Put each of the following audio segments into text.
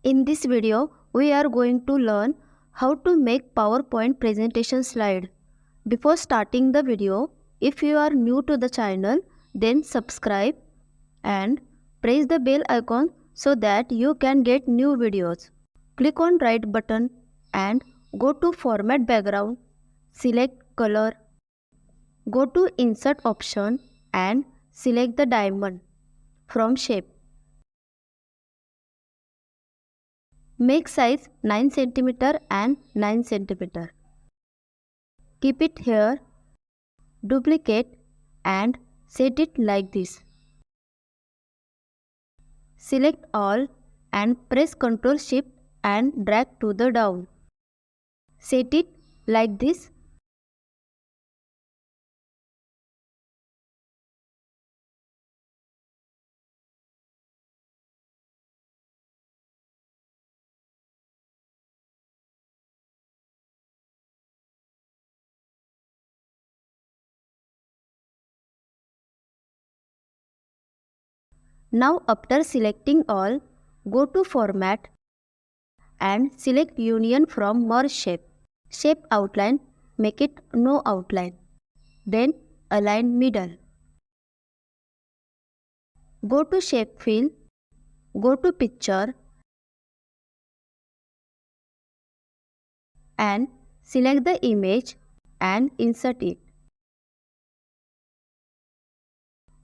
In this video, we are going to learn how to make PowerPoint presentation slide. Before starting the video, if you are new to the channel, then subscribe and press the bell icon so that you can get new videos. Click on right button and go to Format Background, select Color, go to Insert option and select the diamond from Shape. Make size 9 cm and 9 cm. Keep it here, duplicate and set it like this. Select all and press Ctrl Shift and drag to the down. Set it like this. Now after selecting all, go to Format and select Union from Merge Shape. Shape Outline, make it no outline. Then align middle. Go to Shape Fill, go to Picture and select the image and insert it.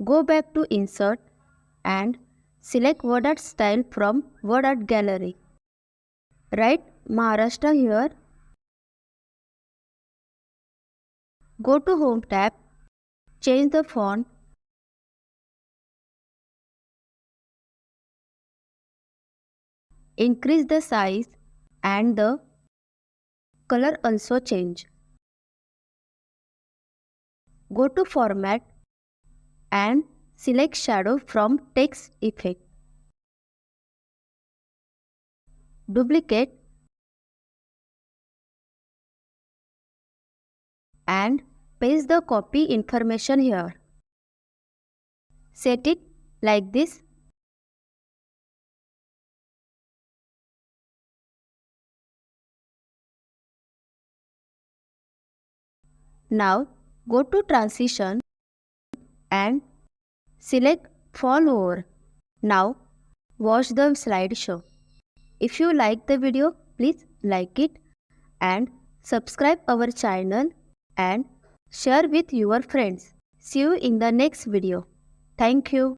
Go back to Insert and select Word Art Style from Word Art Gallery. Write Maharashtra here. Go to Home tab, change the font, increase the size and the color also change. Go to Format and select Shadow from Text Effect. Duplicate and paste the copy information here. Set it like this. Now go to Transition and select Fall Over. Now watch the slideshow. If you like the video, please like it and subscribe our channel and share with your friends. See you in the next video. Thank you.